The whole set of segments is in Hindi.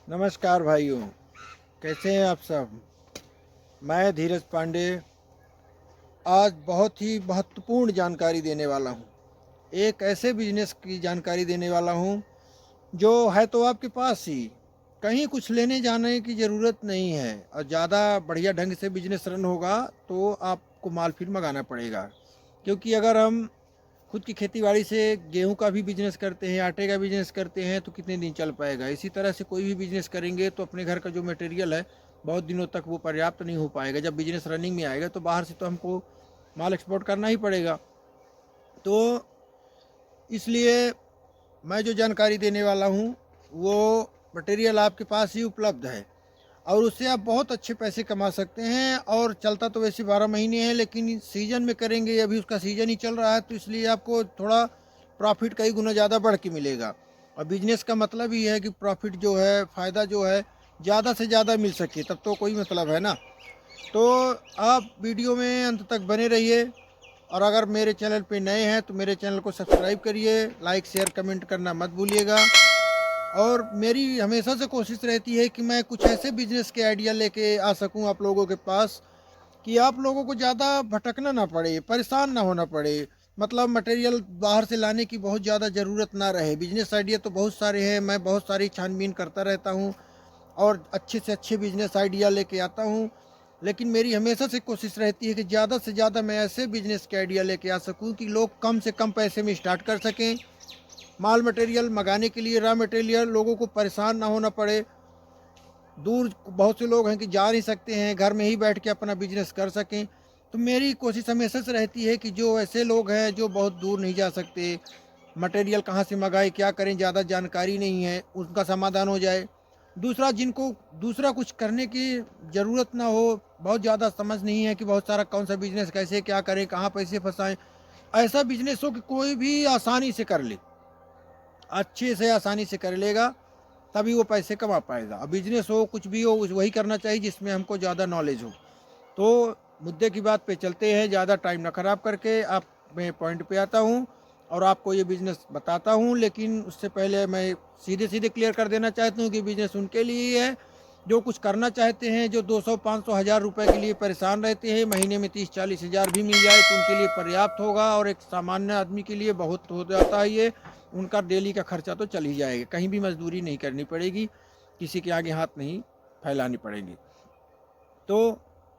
नमस्कार भाइयों, कैसे हैं आप सब। मैं धीरज पांडे आज बहुत ही महत्वपूर्ण जानकारी देने वाला हूं। एक ऐसे बिजनेस की जानकारी देने वाला हूं जो है तो आपके पास ही, कहीं कुछ लेने जाने की ज़रूरत नहीं है और ज़्यादा बढ़िया ढंग से बिजनेस रन होगा तो आपको माल फिर मंगाना पड़ेगा। क्योंकि अगर हम खुद की खेती बाड़ी से गेहूं का भी बिजनेस करते हैं, आटे का बिजनेस करते हैं तो कितने दिन चल पाएगा। इसी तरह से कोई भी बिजनेस करेंगे तो अपने घर का जो मटेरियल है बहुत दिनों तक वो पर्याप्त नहीं हो पाएगा। जब बिजनेस रनिंग में आएगा तो बाहर से तो हमको माल एक्सपोर्ट करना ही पड़ेगा। तो इसलिए मैं जो जानकारी देने वाला हूँ वो मटेरियल आपके पास ही उपलब्ध है और उससे आप बहुत अच्छे पैसे कमा सकते हैं। और चलता तो वैसे 12 महीने है, लेकिन सीजन में करेंगे, अभी उसका सीजन ही चल रहा है तो इसलिए आपको थोड़ा प्रॉफिट कई गुना ज़्यादा बढ़ के मिलेगा। और बिजनेस का मतलब ही है कि प्रॉफिट जो है, फ़ायदा जो है ज़्यादा से ज़्यादा मिल सके, तब तो कोई मतलब है ना। तो आप वीडियो में अंत तक बने रहिए और अगर मेरे चैनल पे नए हैं तो मेरे चैनल को सब्सक्राइब करिए, लाइक शेयर कमेंट करना मत भूलिएगा। और मेरी हमेशा से कोशिश रहती है कि मैं कुछ ऐसे बिजनेस के आइडिया लेके आ सकूं आप लोगों के पास कि आप लोगों को ज़्यादा भटकना ना पड़े, परेशान ना होना पड़े। मतलब मटेरियल बाहर से लाने की बहुत ज़्यादा ज़रूरत ना रहे। बिजनेस आइडिया तो बहुत सारे हैं, मैं बहुत सारी छानबीन करता रहता हूँ और अच्छे से अच्छे बिजनेस आइडिया लेके आता हूँ। लेकिन मेरी हमेशा से कोशिश रहती है कि ज़्यादा से ज़्यादा मैं ऐसे बिजनेस के आइडिया लेके आ सकूँ कि लोग कम से कम पैसे में स्टार्ट कर सकें। माल मटेरियल मंगाने के लिए, रॉ मटेरियल, लोगों को परेशान ना होना पड़े। दूर बहुत से लोग हैं कि जा नहीं सकते हैं, घर में ही बैठ के अपना बिजनेस कर सकें। तो मेरी कोशिश हमेशा से रहती है कि जो ऐसे लोग हैं जो बहुत दूर नहीं जा सकते, मटेरियल कहाँ से मंगाए, क्या करें, ज़्यादा जानकारी नहीं है, उनका समाधान हो जाए। दूसरा, जिनको दूसरा कुछ करने की ज़रूरत ना हो, बहुत ज़्यादा समझ नहीं है कि बहुत सारा कौन सा बिजनेस कैसे क्या करें, कहाँ पैसे फंसाएं, ऐसा बिजनेस हो कि कोई भी आसानी से कर ले, अच्छे से आसानी से कर लेगा, तभी वो पैसे कमा पाएगा। अब बिजनेस हो कुछ भी हो, वही करना चाहिए जिसमें हमको ज़्यादा नॉलेज हो। तो मुद्दे की बात पे चलते हैं, ज़्यादा टाइम ना ख़राब करके आप, मैं पॉइंट पे आता हूँ और आपको ये बिज़नेस बताता हूँ। लेकिन उससे पहले मैं सीधे सीधे क्लियर कर देना चाहता हूँ कि बिज़नेस उनके लिए ही है जो कुछ करना चाहते हैं, जो 200 500 हज़ार रुपए के लिए परेशान रहते हैं। महीने में 30 40 हज़ार भी मिल जाए तो उनके लिए पर्याप्त होगा और एक सामान्य आदमी के लिए बहुत हो जाता है ये। उनका डेली का खर्चा तो चल ही जाएगा, कहीं भी मजदूरी नहीं करनी पड़ेगी, किसी के आगे हाथ नहीं फैलानी पड़ेगी। तो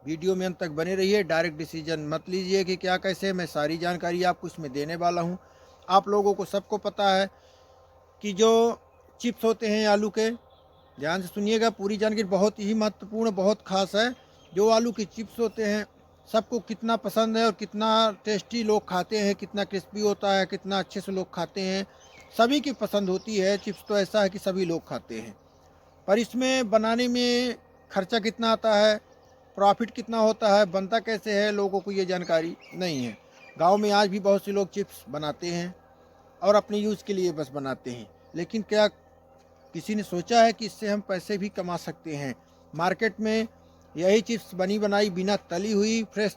वीडियो में अंत तक बने रहिए, डायरेक्ट डिसीजन मत लीजिए कि क्या कैसे। मैं सारी जानकारी आपको इसमें देने वाला हूँ। आप लोगों को सबको पता है कि जो चिप्स होते हैं आलू के, ध्यान से सुनिएगा, पूरी जानकारी बहुत ही महत्वपूर्ण, बहुत खास है। जो आलू के चिप्स होते हैं सबको कितना पसंद है और कितना टेस्टी लोग खाते हैं, कितना क्रिस्पी होता है, कितना अच्छे से लोग खाते हैं, सभी की पसंद होती है। चिप्स तो ऐसा है कि सभी लोग खाते हैं, पर इसमें बनाने में खर्चा कितना आता है, प्रॉफिट कितना होता है, बनता कैसे है, लोगों को ये जानकारी नहीं है। गांव में आज भी बहुत से लोग चिप्स बनाते हैं और अपने यूज़ के लिए बस बनाते हैं। लेकिन क्या किसी ने सोचा है कि इससे हम पैसे भी कमा सकते हैं। मार्केट में यही चिप्स बनी बनाई, बिना तली हुई, फ्रेश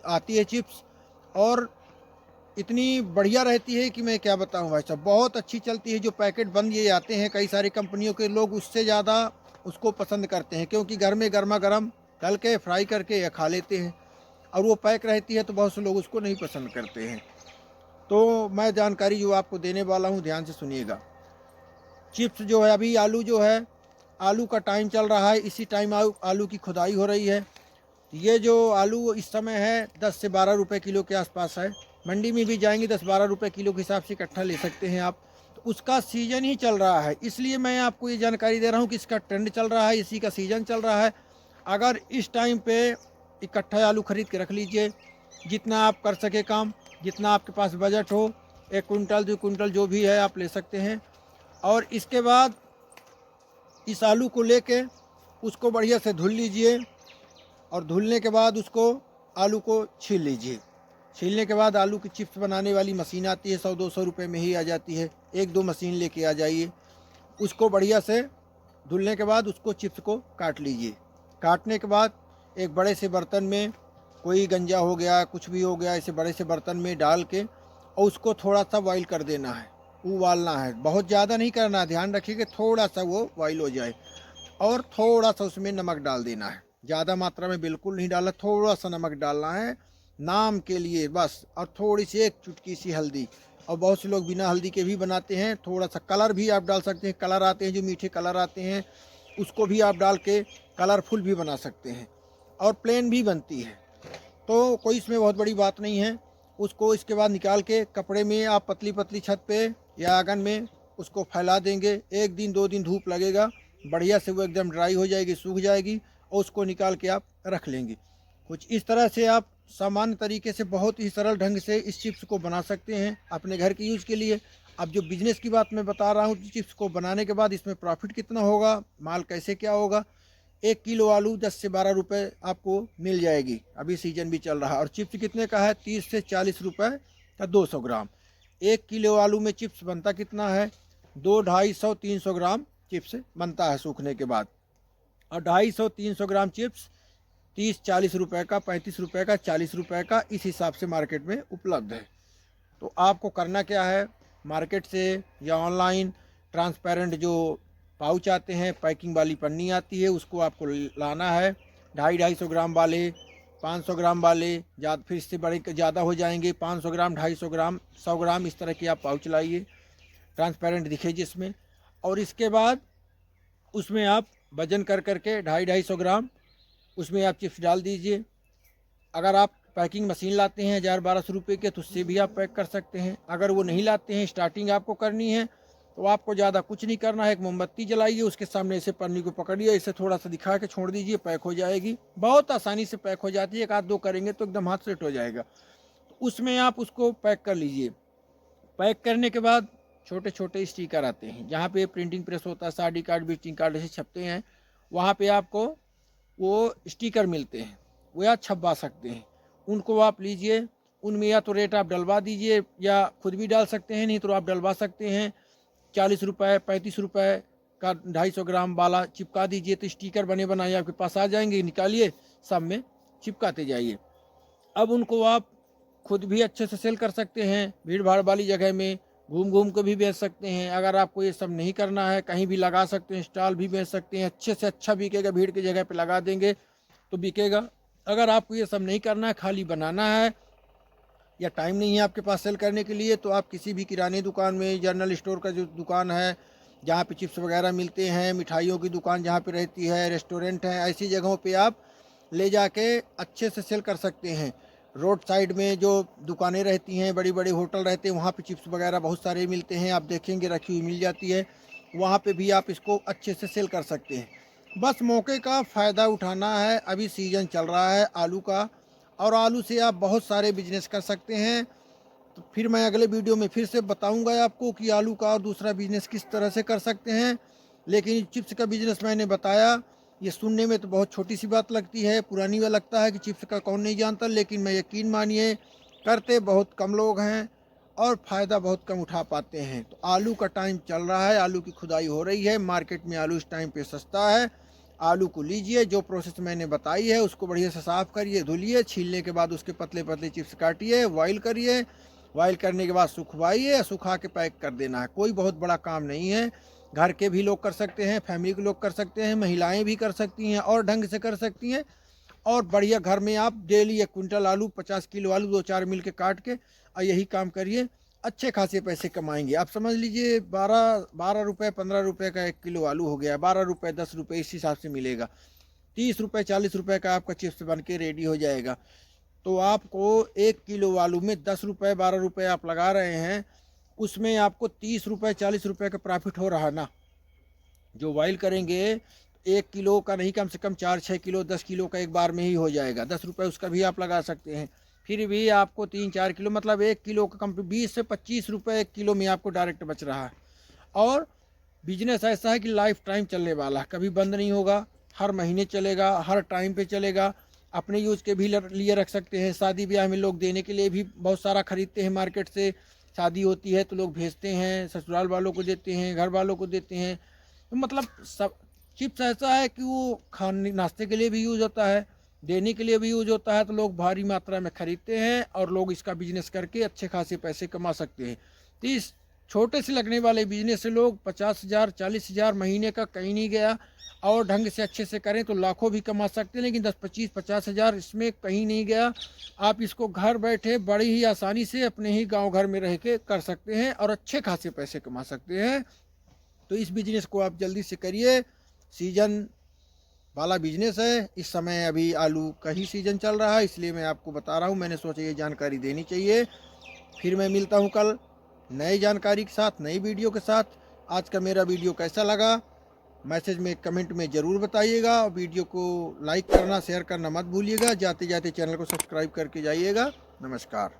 आती है चिप्स और इतनी बढ़िया रहती है कि मैं क्या बताऊं भाई साहब, बहुत अच्छी चलती है। जो पैकेट बंद ये आते हैं कई सारी कंपनियों के, लोग उससे ज़्यादा उसको पसंद करते हैं क्योंकि घर में गर्मा गर्म तल के फ्राई करके या खा लेते हैं। और वो पैक रहती है तो बहुत से लोग उसको नहीं पसंद करते हैं। तो मैं जानकारी जो आपको देने वाला हूँ ध्यान से सुनिएगा। चिप्स जो है, अभी आलू जो है, आलू का टाइम चल रहा है, इसी टाइम आलू की खुदाई हो रही है। ये जो आलू इस समय है 10 से 12 रुपए किलो के आसपास है। मंडी में भी जाएंगे 10 12 रुपए किलो के हिसाब से इकट्ठा ले सकते हैं आप। तो उसका सीजन ही चल रहा है, इसलिए मैं आपको ये जानकारी दे रहा हूँ कि इसका ट्रेंड चल रहा है, इसी का सीजन चल रहा है। अगर इस टाइम पे इकट्ठा आलू खरीद के रख लीजिए, जितना आप कर सके काम, जितना आपके पास बजट हो, 1 कुंटल 2 कुंटल जो भी है आप ले सकते हैं। और इसके बाद इस आलू को लेके उसको बढ़िया से धुल लीजिए और धुलने के बाद उसको, आलू को छील लीजिए। छीलने के बाद आलू की चिप्स बनाने वाली मशीन आती है, 100 200 रुपये में ही आ जाती है। 1 2 मशीन लेके आ जाइए। उसको बढ़िया से धुलने के बाद उसको चिप्स को काट लीजिए। काटने के बाद एक बड़े से बर्तन में, कोई गंजा हो गया, कुछ भी हो गया, ऐसे बड़े से बर्तन में डाल के और उसको थोड़ा सा बॉईल कर देना है। उबालना है, बहुत ज़्यादा नहीं करना है, ध्यान रखिए कि थोड़ा सा वो बॉईल हो जाए। और थोड़ा सा उसमें नमक डाल देना है, ज़्यादा मात्रा में बिल्कुल नहीं डालना, थोड़ा सा नमक डालना है नाम के लिए बस, और थोड़ी सी एक चुटकी सी हल्दी। और बहुत से लोग बिना हल्दी के भी बनाते हैं, थोड़ा सा कलर भी आप डाल सकते हैं, कलर आते हैं जो मीठे कलर आते हैं, उसको भी आप डाल के कलरफुल भी बना सकते हैं, और प्लेन भी बनती है, तो कोई इसमें बहुत बड़ी बात नहीं है। उसको इसके बाद निकाल के कपड़े में आप पतली पतली छत पे या आंगन में उसको फैला देंगे। 1 दिन 2 दिन धूप लगेगा, बढ़िया से वो एकदम ड्राई हो जाएगी, सूख जाएगी, और उसको निकाल के आप रख लेंगे। कुछ इस तरह से आप सामान्य तरीके से बहुत ही सरल ढंग से इस चिप्स को बना सकते हैं अपने घर के यूज़ के लिए। अब जो बिज़नेस की बात मैं बता रहा हूँ, चिप्स को बनाने के बाद इसमें प्रॉफिट कितना होगा, माल कैसे क्या होगा। 1 किलो आलू 10 से 12 रुपए आपको मिल जाएगी, अभी सीजन भी चल रहा है। और चिप्स कितने का है, 30 से 40 रुपए का 200 ग्राम। 1 किलो आलू में चिप्स बनता कितना है, 200, 250, 300 ग्राम चिप्स बनता है सूखने के बाद। और 250, 300 ग्राम चिप्स 30, 40 रुपए का, 35 रुपए का, 40 रुपए का, इस हिसाब से मार्केट में उपलब्ध है। तो आपको करना क्या है, मार्केट से या ऑनलाइन ट्रांसपेरेंट जो पाउच आते हैं, पैकिंग वाली पन्नी आती है, उसको आपको लाना है। 250, 250 ग्राम वाले, 500 ग्राम वाले, फिर इससे बड़े ज़्यादा हो जाएंगे, 500 ग्राम, 250 ग्राम, 100 ग्राम, इस तरह की आप पाउच लाइए, ट्रांसपेरेंट दिखे जिसमें। और इसके बाद उसमें आप वजन कर करके 250, 250 ग्राम उसमें आप चिप्स डाल दीजिए। अगर आप पैकिंग मशीन लाते हैं 1000-1200 रुपये के, तो उससे भी आप पैक कर सकते हैं। अगर वो नहीं लाते हैं, स्टार्टिंग आपको करनी है, तो आपको ज़्यादा कुछ नहीं करना है, एक मोमबत्ती जलाइए, उसके सामने ऐसे पन्नी को पकड़िए, इसे थोड़ा सा दिखा के छोड़ दीजिए, पैक हो जाएगी। बहुत आसानी से पैक हो जाती है, 1 आध 2 करेंगे तो एकदम हाथ सेट हो जाएगा। तो उसमें आप उसको पैक कर लीजिए। पैक करने के बाद छोटे छोटे स्टिकर आते हैं, जहाँ पे प्रिंटिंग प्रेस होता है, शादी कार्ड, विजिटिंग कार्ड ऐसे छपते हैं, वहाँ पे आपको वो स्टिकर मिलते हैं, वो या छपवा सकते हैं, उनको आप लीजिए। उनमें या तो रेट आप डलवा दीजिए, या खुद भी डाल सकते हैं, नहीं तो आप डलवा सकते हैं। 40 रुपये, 35 रुपये का 250 ग्राम वाला चिपका दीजिए, तो स्टिकर बने बनाए आपके पास आ जाएंगे, निकालिए, सब में चिपकाते जाइए। अब उनको आप खुद भी अच्छे से सेल कर सकते हैं, भीड़ भाड़ वाली जगह में घूम घूम के भी बेच सकते हैं। अगर आपको ये सब नहीं करना है, कहीं भी लगा सकते हैं, स्टॉल भी बेच सकते हैं, अच्छे से अच्छा बिकेगा, भीड़ की जगह पे लगा देंगे तो बिकेगा। अगर आपको ये सब नहीं करना है, खाली बनाना है, या टाइम नहीं है आपके पास सेल करने के लिए, तो आप किसी भी किराने दुकान में, जनरल स्टोर का जो दुकान है जहाँ पे चिप्स वगैरह मिलते हैं, मिठाइयों की दुकान जहाँ पे रहती है, रेस्टोरेंट हैं, ऐसी जगहों पे आप ले जाके अच्छे से सेल कर सकते हैं। रोड साइड में जो दुकानें रहती हैं, बड़ी बड़ी होटल रहते हैं, वहाँ पे चिप्स वगैरह बहुत सारे मिलते हैं, आप देखेंगे रखी हुई मिल जाती है, वहाँ पे भी आप इसको अच्छे से सेल कर सकते हैं। बस मौके का फ़ायदा उठाना है, अभी सीज़न चल रहा है आलू का, और आलू से आप बहुत सारे बिजनेस कर सकते हैं। तो फिर मैं अगले वीडियो में फिर से बताऊंगा आपको कि आलू का और दूसरा बिजनेस किस तरह से कर सकते हैं। लेकिन चिप्स का बिजनेस मैंने बताया, ये सुनने में तो बहुत छोटी सी बात लगती है, पुरानी वाला लगता है कि चिप्स का कौन नहीं जानता, लेकिन मैं यकीन मानिए करते बहुत कम लोग हैं और फ़ायदा बहुत कम उठा पाते हैं। तो आलू का टाइम चल रहा है, आलू की खुदाई हो रही है, मार्केट में आलू इस टाइम पे सस्ता है। आलू को लीजिए, जो प्रोसेस मैंने बताई है उसको बढ़िया से साफ़ करिए, धुलिए, छीलने के बाद उसके पतले पतले चिप्स काटिए, बॉयल करिए, बॉयल करने के बाद सुखवाइए, सुखा के पैक कर देना है। कोई बहुत बड़ा काम नहीं है, घर के भी लोग कर सकते हैं, फैमिली के लोग कर सकते हैं, महिलाएं भी कर सकती हैं और ढंग से कर सकती हैं। और बढ़िया घर में आप डेली 1 क्विंटल आलू, 50 किलो आलू 2-4 मिल के काट के और यही काम करिए, अच्छे खासे पैसे कमाएंगे। आप समझ लीजिए 12 रुपये 15 रुपये का 1 किलो आलू हो गया, 12 रुपये 10 रुपये इस हिसाब से मिलेगा। 30 रुपये 40 रुपये का आपका चिप्स बन के रेडी हो जाएगा। तो आपको 1 किलो आलू में 10 रुपये 12 रुपये आप लगा रहे हैं, उसमें आपको 30 रुपये 40 रुपये का प्रॉफिट हो रहा ना। जो बॉयल करेंगे 1 किलो का नहीं, कम से कम 4-6 किलो 10 किलो का एक बार में ही हो जाएगा। 10 रुपये उसका भी आप लगा सकते हैं, फिर भी आपको 3-4 किलो मतलब 1 किलो का कम 20 से 25 रुपये 1 किलो में आपको डायरेक्ट बच रहा है। और बिजनेस ऐसा है कि लाइफ टाइम चलने वाला है, कभी बंद नहीं होगा, हर महीने चलेगा, हर टाइम पे चलेगा। अपने यूज़ के भी लिए रख सकते हैं, शादी ब्याह में लोग देने के लिए भी बहुत सारा खरीदते हैं मार्केट से, शादी होती है तो लोग भेजते हैं, ससुराल वालों को देते हैं, घर वालों को देते हैं। तो मतलब सब चिप्स ऐसा है कि वो खाने नाश्ते के लिए भी यूज़ होता है, देने के लिए भी यूज़ होता है, तो लोग भारी मात्रा में ख़रीदते हैं और लोग इसका बिजनेस करके अच्छे खासे पैसे कमा सकते हैं। तो इस छोटे से लगने वाले बिजनेस से लोग 50,000 40,000 महीने का कहीं नहीं गया, और ढंग से अच्छे से करें तो लाखों भी कमा सकते हैं, लेकिन 10-25-50,000 इसमें कहीं नहीं गया। आप इसको घर बैठे बड़ी ही आसानी से अपने ही गांव घर में रह के कर सकते हैं और अच्छे खासे पैसे कमा सकते हैं। तो इस बिजनेस को आप जल्दी से करिए। सीजन वाला बिजनेस है। इस समय अभी आलू का ही सीजन चल रहा है, इसलिए मैं आपको बता रहा हूँ। मैंने सोचा ये जानकारी देनी चाहिए। फिर मैं मिलता हूँ कल नई जानकारी के साथ, नई वीडियो के साथ। आज का मेरा वीडियो कैसा लगा मैसेज में कमेंट में ज़रूर बताइएगा, और वीडियो को लाइक करना शेयर करना मत भूलिएगा। जाते जाते चैनल को सब्सक्राइब करके जाइएगा। नमस्कार।